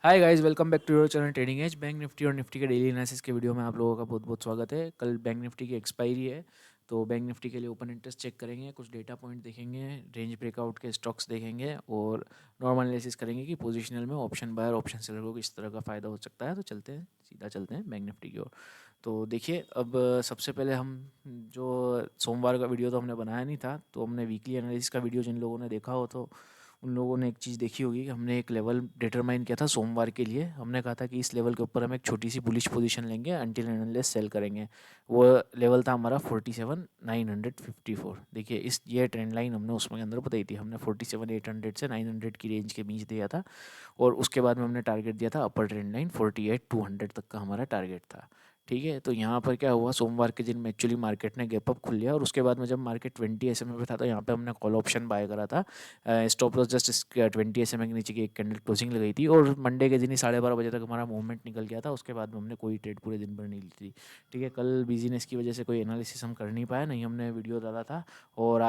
Hi guys, welcome back to your channel trading edge. Bank Nifty और Nifty के daily analysis के video में आप लोगों का बहुत बहुत स्वागत है। कल बैंक निफ्टी की एक्सपायरी है, तो बैंक निफ्टी के लिए ओपन इंटरेस्ट चेक करेंगे, कुछ डेटा पॉइंट देखेंगे, रेंज ब्रेकआउट के स्टॉक्स देखेंगे और नॉर्मल एनालिसिस करेंगे कि पोजिशनल में ऑप्शन बायर ऑप्शन सेलर को किस तरह का फ़ायदा हो सकता है। तो चलते हैं, सीधा चलते हैं बैंक निफ्टी की ओर। तो देखिए, अब सबसे पहले हम जो सोमवार का वीडियो तो हमने बनाया नहीं था, तो हमने वीकली एनालिसिस का वीडियो जिन लोगों ने देखा हो तो उन लोगों ने एक चीज़ देखी होगी कि हमने एक लेवल डिटरमाइन किया था सोमवार के लिए। हमने कहा था कि इस लेवल के ऊपर हम एक छोटी सी बुलिश पोजीशन लेंगे अनटिल एंड अनलेस सेल करेंगे। वो लेवल था हमारा 47,954। देखिए, इस ये ट्रेंड लाइन हमने उसमें अंदर बताई थी। हमने 47,800 से 900 की रेंज के बीच दिया था और उसके बाद में हमने टारगेट दिया था अपर ट्रेंड लाइन 48,200 तक का हमारा टारगेट था। ठीक है, तो यहाँ पर क्या हुआ, सोमवार के दिन में एक्चुअली मार्केट ने गैप अप खुल लिया और उसके बाद में जब मार्केट 20 SMA पे था तो यहाँ पे हमने कॉल ऑप्शन बाय करा था। स्टॉप लॉस जस्ट 20 SMA के नीचे की एक कैंडल क्लोजिंग लगाई थी और मंडे के दिन ही 12:30 बजे तक हमारा मूवमेंट निकल गया था। उसके बाद में हमने कोई ट्रेड पूरे दिन भर नहीं ली थी। ठीक है, कल बिजीनेस की वजह से कोई एनालिसिस हम कर नहीं पाए, नहीं हमने वीडियो डाला था। और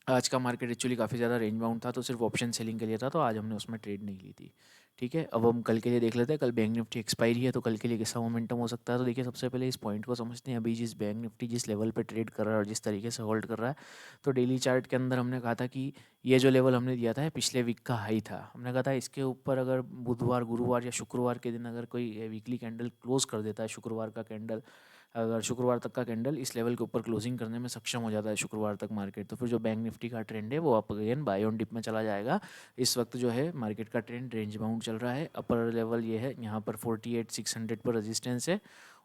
आज का मार्केट एक्चुअली काफ़ी ज़्यादा रेंज बाउंड था, तो सिर्फ ऑप्शन सेलिंग के लिए था, तो आज हमने उसमें ट्रेड नहीं ली थी। ठीक है, अब हम कल के लिए देख लेते हैं। कल बैंक निफ्टी एक्सपायरी है, तो कल के लिए कैसा मोमेंटम हो सकता है। तो देखिए, सबसे पहले इस पॉइंट को समझते हैं। अभी जिस बैंक निफ्टी जिस लेवल पे ट्रेड कर रहा है और जिस तरीके से होल्ड कर रहा है, तो डेली चार्ट के अंदर हमने कहा था कि ये जो लेवल हमने दिया था ये पिछले वीक का हाई था। हमने कहा था इसके ऊपर अगर बुधवार, गुरुवार या शुक्रवार के दिन अगर कोई वीकली कैंडल क्लोज कर देता है, शुक्रवार का कैंडल, अगर शुक्रवार तक का कैंडल इस लेवल के ऊपर क्लोजिंग करने में सक्षम हो जाता है शुक्रवार तक मार्केट, तो फिर जो बैंक निफ्टी का ट्रेंड है वो up again buy on dip में चला जाएगा। इस वक्त जो है मार्केट का ट्रेंड रेंज बाउंड चल रहा है। अपर लेवल ये है, यहाँ पर 48,600 पर रेजिस्टेंस है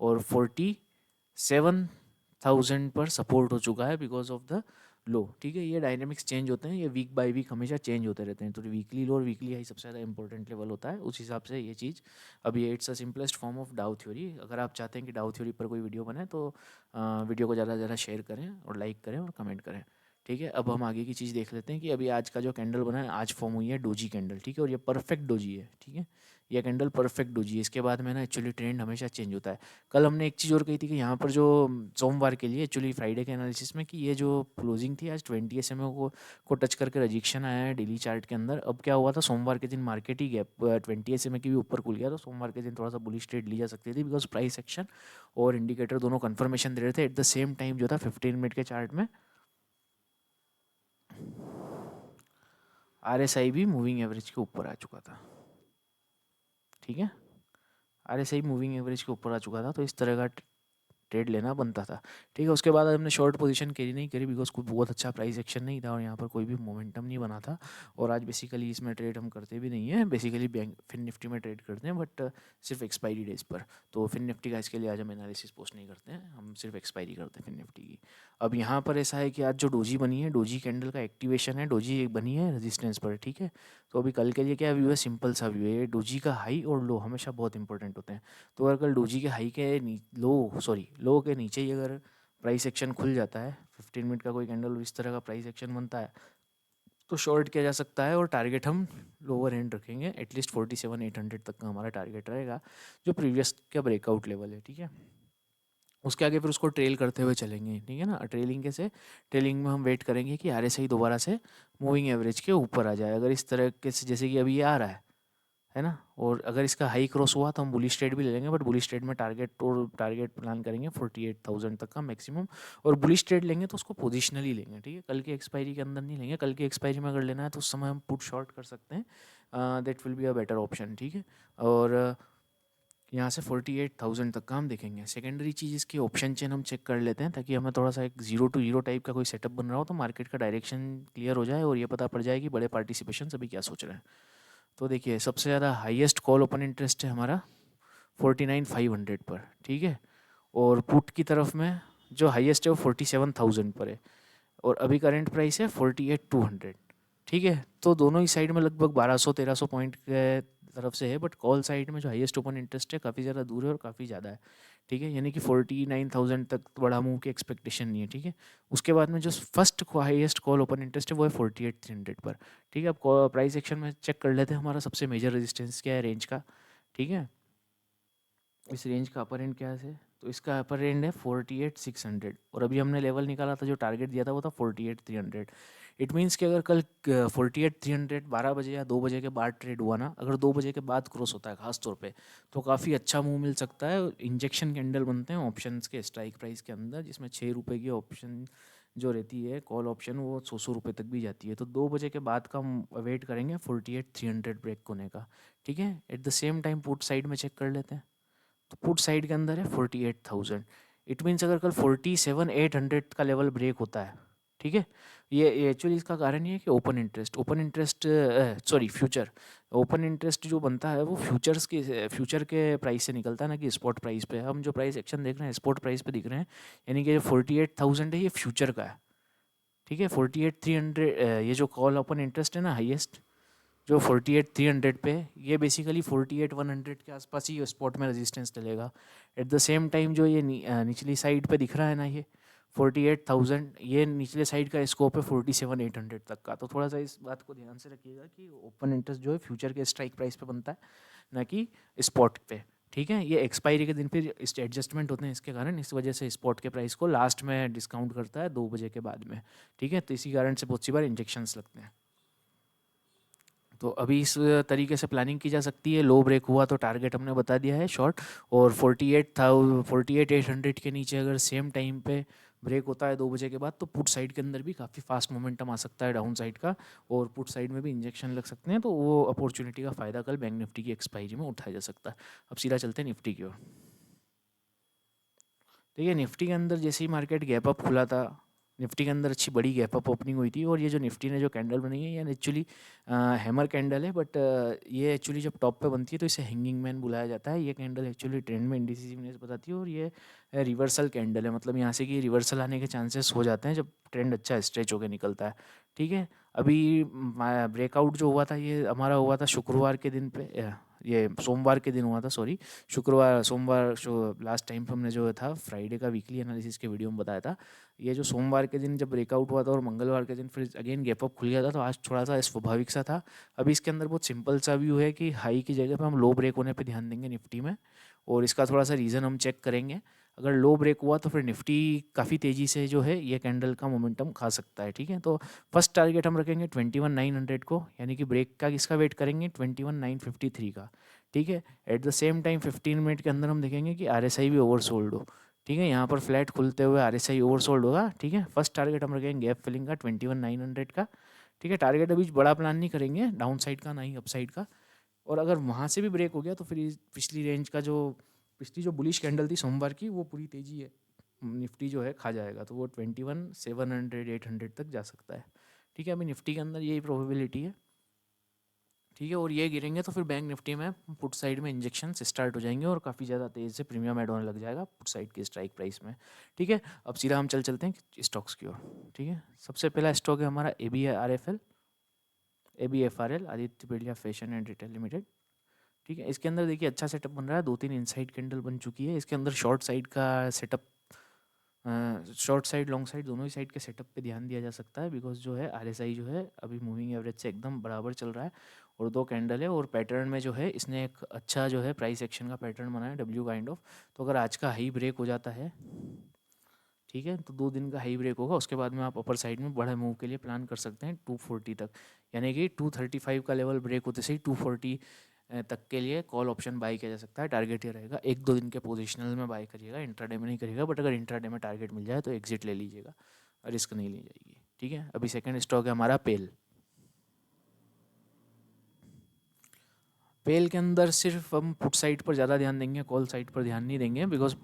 और 47,000 पर सपोर्ट हो चुका है बिकॉज ऑफ द लो। ठीक है, ये डायनेमिक्स चेंज होते हैं, ये वीक बाय वीक हमेशा चेंज होते रहते हैं। तो वीकली लो और वीकली हाई सबसे ज़्यादा इंपॉर्टेंट लेवल होता है, उस हिसाब से ये चीज़। अब ये it's a simplest form of डाउ थ्योरी। अगर आप चाहते हैं कि डाउ थ्योरी पर कोई वीडियो बने तो वीडियो को ज़्यादा से ज़्यादा शेयर करें और लाइक करें और कमेंट करें। ठीक है, अब हम आगे की चीज़ देख लेते हैं कि अभी आज का जो कैंडल बना है, आज फॉर्म हुई है डोजी कैंडल। ठीक है, और ये परफेक्ट डोजी है। ठीक है, ये कैंडल परफेक्ट डोजी है। इसके बाद में ना एक्चुअली ट्रेंड हमेशा चेंज होता है। कल हमने एक चीज़ और कही थी कि यहाँ पर जो सोमवार के लिए एक्चुअली फ्राइडे के एनालिसिस में, कि ये जो क्लोजिंग थी आज 20 SMA को टच करके रजिक्शन आया है डेली चार्ट के अंदर। अब क्या हुआ था, सोमवार के दिन मार्केट ही गैप 20 SMA के भी ऊपर खुल गया, तो सोमवार के दिन थोड़ा सा बुलिश ट्रेड ली जा सकती थी बिकॉज प्राइस एक्शन और इंडिकेटर दोनों कंफर्मेशन दे रहे थे। एट द सेम टाइम जो था 15 मिनट के चार्ट में RSI भी मूविंग एवरेज के ऊपर आ चुका था। ठीक है, RSI मूविंग एवरेज के ऊपर आ चुका था, तो इस तरह का ट्रेड लेना बनता था। ठीक है, उसके बाद हमने शॉर्ट पोजीशन कैरी नहीं करी बिकॉज कोई बहुत अच्छा प्राइस एक्शन नहीं था और यहाँ पर कोई भी मोमेंटम नहीं बना था। और आज बेसिकली इसमें ट्रेड हम करते भी नहीं है, बेसिकली बैंक फिन निफ्टी में ट्रेड करते हैं, बट सिर्फ एक्सपायरी डेज पर। तो फिन निफ्टी का इसके लिए आज हम एनालिसिस पोस्ट नहीं करते हैं, हम सिर्फ एक्सपायरी करते हैं फिन निफ्टी की। अब यहाँ पर ऐसा है कि आज जो डोजी बनी है, डोजी कैंडल का एक्टिवेशन है, डोजी बनी है रेजिस्टेंस पर। ठीक है, तो अभी कल के लिए क्या व्यू है, सिंपल सा व्यू है। ये डोजी का हाई और लो हमेशा बहुत इंपॉर्टेंट होते हैं। तो अगर कल डोजी के हाई के लो के नीचे ही अगर प्राइस एक्शन खुल जाता है, 15 मिनट का कोई कैंडल इस तरह का प्राइस एक्शन बनता है, तो शॉर्ट किया जा सकता है। और टारगेट हम लोअर एंड रखेंगे, एटलीस्ट 47,800 तक का हमारा टारगेट रहेगा, जो प्रीवियस का ब्रेकआउट लेवल है। ठीक है, उसके आगे फिर उसको ट्रेल करते हुए चलेंगे। ठीक है ना, ट्रेलिंग कैसे, ट्रेलिंग में हम वेट करेंगे कि RSI दोबारा से मूविंग एवरेज के ऊपर आ जाए। अगर इस तरह के जैसे कि अभी ये आ रहा है ना, और अगर इसका हाई क्रॉस हुआ तो हम बुलिश ट्रेड भी ले लेंगे, बट बुलिश ट्रेड में टारगेट प्लान करेंगे 48,000 तक का मैक्सिमम। और बुलिश ट्रेड लेंगे तो उसको पोजिशनली लेंगे। ठीक है, कल की एक्सपायरी के अंदर नहीं लेंगे। कल की एक्सपायरी में अगर लेना है तो उस समय हम पुट शॉर्ट कर सकते हैं, that will be a better option. ठीक है, और यहाँ से 48,000 तक का हम देखेंगे। सेकेंडरी चीज़ इसकी ऑप्शन चेन हम चेक कर लेते हैं, ताकि हमें थोड़ा सा एक 0 to 0 टाइप का कोई सेटअप बन रहा हो तो मार्केट का डायरेक्शन क्लियर हो जाए और ये पता पड़ जाए कि बड़े पार्टिसिपेशन अभी क्या सोच रहे हैं। तो देखिए, सबसे ज़्यादा हाईएस्ट कॉल ओपन इंटरेस्ट है हमारा 49,500 पर। ठीक है, और पुट की तरफ में जो हाईएस्ट है वो 47,000 पर है और अभी करंट प्राइस है 48,200। ठीक है, तो दोनों ही साइड में लगभग 1200-1300 पॉइंट के तरफ से है, बट कॉल साइड में जो हाईएस्ट ओपन इंटरेस्ट है काफ़ी ज़्यादा दूर है और काफ़ी ज़्यादा है। ठीक है, यानी कि 49,000 तक बड़ा मूव की एक्सपेक्टेशन नहीं है। ठीक है, उसके बाद में जो first highest call open interest है वो है 48,300 पर। ठीक है, अब प्राइस एक्शन में चेक कर लेते हैं हमारा सबसे मेजर रेजिस्टेंस क्या है रेंज का। ठीक है, इस रेंज का अपर एंड क्या है, तो इसका अपर एंड है 48,600 और अभी हमने लेवल निकाला था, जो टारगेट दिया था वो था 48,300। इट मीन्स कि अगर कल 48,300 12 बजे या 2 बजे के बाद ट्रेड हुआ ना, अगर 2 बजे के बाद क्रॉस होता है खास तौर पे, तो काफ़ी अच्छा मूव मिल सकता है। इंजेक्शन कैंडल बनते हैं ऑप्शंस के स्ट्राइक प्राइस के अंदर, जिसमें 6 रुपये की ऑप्शन जो रहती है कॉल ऑप्शन, वो 100 रुपये तक भी जाती है। तो 2 बजे के बाद का हम वेट करेंगे 48,300 ब्रेक होने का, ठीक है। Eight the same time put side में चेक कर लेते हैं, तो पुट साइड के अंदर है 48,000। इट मीन्स अगर कल 47,800 का लेवल ब्रेक होता है, ठीक है। ये एक्चुअली इसका कारण ये है कि open interest sorry future, open interest जो बनता है वो फ्यूचर के प्राइस से निकलता है ना कि स्पॉट प्राइस पे। हम जो प्राइस एक्शन देख रहे हैं स्पॉट प्राइस पे दिख रहे हैं, यानी कि जो 48,000 है ये फ्यूचर का है, ठीक है। 48,300 ये जो कॉल ओपन इंटरेस्ट है ना हाईएस्ट, जो 48,300 पे, ये बेसिकली 48,100 के आसपास ही स्पॉट में रेजिस्टेंस डलेगा। एट द सेम टाइम जो ये निचली साइड पे दिख रहा है ना, ये 48,000, ये निचले साइड का स्कोप है 47,800 तक का। तो थोड़ा सा इस बात को ध्यान से रखिएगा कि ओपन इंटरेस्ट जो है फ्यूचर के स्ट्राइक प्राइस पे बनता है, ना कि स्पॉट पे, ठीक है। ये एक्सपायरी के दिन फिर एडजस्टमेंट होते हैं इसके कारण, इस वजह से स्पॉट के प्राइस को लास्ट में डिस्काउंट करता है 2 बजे के बाद में, ठीक है। तो इसी कारण से बहुत सी बार इंजेक्शंस लगते हैं। तो अभी इस तरीके से प्लानिंग की जा सकती है। लो ब्रेक हुआ तो टारगेट हमने बता दिया है शॉर्ट, और 48,800 के नीचे अगर सेम टाइम पे ब्रेक होता है 2 बजे के बाद, तो पुट साइड के अंदर भी काफ़ी फास्ट मोमेंटम आ सकता है डाउन साइड का, और पुट साइड में भी इंजेक्शन लग सकते हैं। तो वो अपॉर्चुनिटी का फ़ायदा कल बैंक निफ्टी की एक्सपायरी में उठाया जा सकता है। अब सीधा चलते हैं निफ्टी की ओर। देखिए निफ्टी के अंदर जैसे ही मार्केट गैप अप खुला था, निफ्टी के अंदर अच्छी बड़ी गैप अप ओपनिंग हुई थी, और ये जो निफ्टी ने जो कैंडल बनाई है ये एक्चुअली हैमर कैंडल है, बट ये एक्चुअली जब टॉप पे बनती है तो इसे हैंगिंग मैन बुलाया जाता है। ये कैंडल एक्चुअली ट्रेंड में इंडिसिसिवनेस बताती है, और ये रिवर्सल कैंडल है, मतलब यहाँ से कि रिवर्सल आने के चांसेस हो जाते हैं जब ट्रेंड अच्छा स्ट्रेच होकर निकलता है, ठीक है। अभी ब्रेकआउट जो हुआ था ये हमारा हुआ था शुक्रवार के दिन पे, ये सोमवार के दिन हुआ था, सॉरी शुक्रवार सोमवार लास्ट टाइम पे हमने जो था फ्राइडे का वीकली एनालिसिस के वीडियो में बताया था। ये जो सोमवार के दिन जब ब्रेकआउट हुआ था और मंगलवार के दिन फिर अगेन गैप अप खुल गया था, तो आज थोड़ा सा स्वाभाविक सा था। अभी इसके अंदर बहुत सिंपल सा व्यू है कि हाई की जगह पे हम लो ब्रेक होने पे ध्यान देंगे निफ्टी में, और इसका थोड़ा सा रीज़न हम चेक करेंगे। अगर लो ब्रेक हुआ तो फिर निफ्टी काफ़ी तेज़ी से जो है ये कैंडल का मोमेंटम खा सकता है, ठीक है। तो फर्स्ट टारगेट हम रखेंगे 21,900 को, यानी कि ब्रेक का किसका वेट करेंगे 21,953 का, ठीक है। Eight the same time 15 minute के अंदर हम देखेंगे कि आरएसआई भी ओवरसोल्ड हो, ठीक है। यहाँ पर फ्लैट खुलते हुए आरएसआई ओवरसोल्ड होगा, ठीक है। फर्स्ट टारगेट हम रखेंगे गैप फिलिंग का 21,900 का, ठीक है। टारगेट अभी बड़ा प्लान नहीं करेंगे डाउन साइड का ना ही अप साइड का, और अगर वहाँ से भी ब्रेक हो गया तो फिर पिछली रेंज का जो पिछली जो बुलिश कैंडल थी सोमवार की, वो पूरी तेज़ी है निफ्टी जो है खा जाएगा, तो वो 21,700 800 तक जा सकता है, ठीक है। अभी निफ्टी के अंदर यही प्रोबेबिलिटी है, ठीक है। और ये गिरेंगे तो फिर बैंक निफ्टी में पुट साइड में इंजेक्शन स्टार्ट हो जाएंगे, और काफ़ी ज़्यादा तेज़ से प्रीमियम ऐड होने लग जाएगा पुट साइड की स्ट्राइक प्राइस में, ठीक है। अब सीधा हम चलते हैं स्टॉक्स की ओर, ठीक है। सबसे पहला स्टॉक है हमारा ABFRL, Aditya Birla fashion and retail limited, ठीक है। इसके अंदर देखिए अच्छा सेटअप बन रहा है, 2-3 इनसाइड कैंडल बन चुकी है। इसके अंदर शॉर्ट साइड का setup, short side long side दोनों ही साइड के सेटअप पे ध्यान दिया जा सकता है, बिकॉज जो है आरएसआई जो है अभी मूविंग एवरेज से एकदम बराबर चल रहा है, और 2 कैंडल है, और पैटर्न में जो है इसने एक अच्छा जो है प्राइस एक्शन का पैटर्न बनाया डब्ल्यू काइंड ऑफ। तो अगर आज का हाई ब्रेक हो जाता है, ठीक है, तो 2 दिन का हाई ब्रेक होगा, उसके बाद में आप अपर साइड में बड़ा मूव के लिए प्लान कर सकते हैं 240 तक, यानी कि 235 का लेवल ब्रेक होते से ही 240 तक के लिए कॉल ऑप्शन बाई किया जा सकता है। टारगेट ये रहेगा 1-2 दिन के पोजिशनल में बाई करिएगा, इंट्राडे में नहीं करिएगा, बट अगर इंट्राडे में टारगेट मिल जाए तो एग्जिट ले लीजिएगा, रिस्क नहीं ली जाएगी, ठीक है। अभी सेकेंड स्टॉक है हमारा पेल। पेल के अंदर सिर्फ हम पुट साइड पर ज़्यादा ध्यान देंगे, कॉल साइड पर ध्यान नहीं देंगे, बिकॉज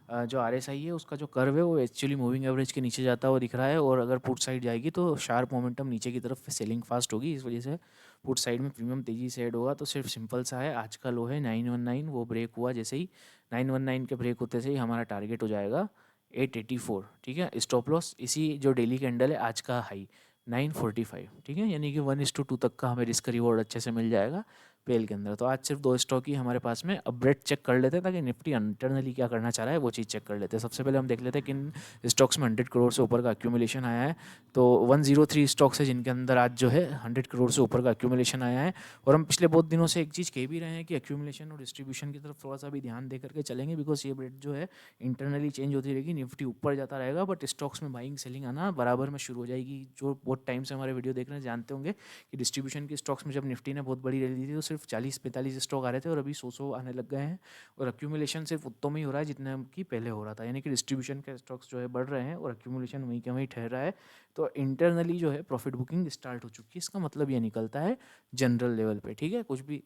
जो आरएसआई है उसका जो कर्व है वो एक्चुअली मूविंग एवरेज के नीचे जाता हुआ दिख रहा है, और अगर पुट साइड जाएगी तो शार्प मोमेंटम नीचे की तरफ सेलिंग फास्ट होगी, इस वजह से पुट साइड में प्रीमियम तेज़ी से ऐड होगा। तो सिर्फ सिंपल सा है, आज का लो है 919, वो ब्रेक हुआ जैसे ही 919 के ब्रेक होते से ही हमारा टारगेट हो जाएगा 884, ठीक है। स्टॉप लॉस इसी जो डेली कैंडल है आज का हाई 945, ठीक है, यानी कि 1:2 तक का हमें रिस्क रिवॉर्ड अच्छे से मिल जाएगा। पेल के अंदर। तो आज सिर्फ 2 स्टॉक ही हमारे पास में। अब ब्रेड चेक कर लेते हैं ताकि निफ्टी इंटरनली क्या करना चाह रहा है वो चीज़ चेक कर लेते हैं। सबसे पहले हम देख लेते हैं किन स्टॉक्स में 100 करोड़ से ऊपर का एक्यूमुलेशन आया है। तो 103 स्टॉक्स है जिनके अंदर आज जो है 100 करोड़ से ऊपर का एक्यूमुलेशन आया है। और हम पिछले बहुत दिनों से एक चीज़ कह भी रहे हैं कि एक्यूमुलेशन और डिस्ट्रीब्यूशन की तरफ थोड़ा सा भी ध्यान दे करके चलेंगे, बिकॉज ये ब्रेड जो है इंटरनली चेंज होती रहेगी, निफ्टी ऊपर जाता रहेगा, बट स्टॉक्स में बाइंग सेलिंग आना बराबर में शुरू हो जाएगी। जो बहुत टाइम से हमारे वीडियो देख रहे हैं जानते होंगे कि डिस्ट्रीब्यूशन के स्टॉक्स में जब निफ्टी ने बहुत बड़ी रैली दी थी तो सिर्फ 40-45 स्टॉक आ रहे थे और अभी 100 आने लग गए हैं। और एक्यूमुलेशन सिर्फ उतने में ही हो रहा है जितने की पहले हो रहा था, यानी कि डिस्ट्रीब्यूशन के स्टॉक्स जो है बढ़ रहे हैं और एक्यूमुलेशन वहीं के वहीं ठहर रहा है। तो इंटरनली जो है प्रॉफिट बुकिंग स्टार्ट हो चुकी है। इसका मतलब ये निकलता है जनरल लेवल पे, ठीक है, कुछ भी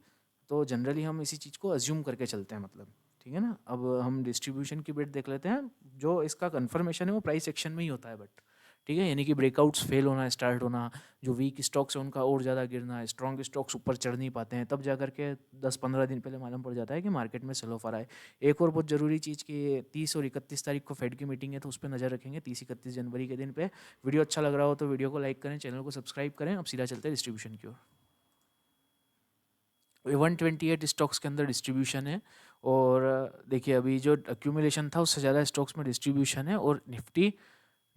तो जनरली हम इसी चीज़ को अज्यूम करके चलते हैं, मतलब ठीक है ना। अब हम डिस्ट्रीब्यूशन की बिट देख लेते हैं। जो इसका कन्फर्मेशन है वो प्राइस एक्शन में ही होता है, बट ठीक है, यानी कि ब्रेकआउट्स फेल होना, स्टार्ट होना, जो वीक स्टॉक्स है उनका और ज़्यादा गिरना, स्ट्रॉन्ग स्टॉक्स ऊपर चढ़ नहीं पाते हैं, तब जा करके 10-15 दिन पहले मालूम पड़ जाता है कि मार्केट में सेल ऑफ आ रहा है। एक और बहुत ज़रूरी चीज़ कि 30 और 31 तारीख को फेड की मीटिंग है, तो उस पर नज़र रखेंगे 30-31 जनवरी के दिन पे। वीडियो अच्छा लग रहा हो तो वीडियो को लाइक करें, चैनल को सब्सक्राइब करें। अब सीधा चलते हैं डिस्ट्रीब्यूशन की ओर। 128 स्टॉक्स के अंदर डिस्ट्रीब्यूशन है। और देखिए अभी जो एक्यूमुलेशन था उससे ज़्यादा स्टॉक्स में डिस्ट्रीब्यूशन है। और निफ्टी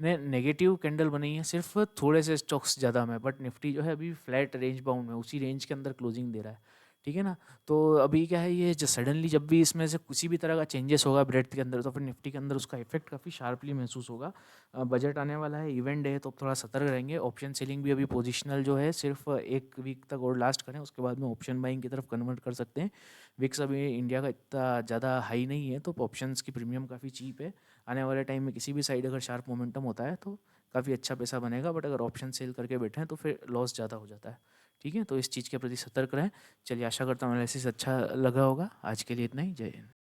ने नेगेटिव कैंडल बनाई है सिर्फ थोड़े से स्टॉक्स ज़्यादा में, बट निफ्टी जो है अभी फ्लैट रेंज बाउंड में उसी रेंज के अंदर क्लोजिंग दे रहा है, ठीक है ना। तो अभी क्या है, ये जो सडनली जब भी इसमें से किसी भी तरह का चेंजेस होगा ब्रेड के अंदर, तो फिर निफ्टी के अंदर उसका इफेक्ट काफ़ी शार्पली महसूस होगा। बजट आने वाला है, इवेंट है, तो अब थोड़ा सतर्क रहेंगे। ऑप्शन सेलिंग भी अभी पोजिशनल जो है सिर्फ 1 वीक तक और लास्ट करें, उसके बाद में ऑप्शन बाइंग की तरफ कन्वर्ट कर सकते हैं। विक्स अभी इंडिया का इतना ज़्यादा हाई नहीं है, तो ऑप्शंस की प्रीमियम काफ़ी चीप है। आने वाले टाइम में किसी भी साइड अगर शार्प मोमेंटम होता है तो काफ़ी अच्छा पैसा बनेगा, बट अगर ऑप्शन सेल करके बैठे हैं तो फिर लॉस ज़्यादा हो जाता है, ठीक है। तो इस चीज़ के प्रति सतर्क रहें। चलिए, आशा करता हूँ एनालिसिस अच्छा लगा होगा। आज के लिए इतना ही। जय हिंद।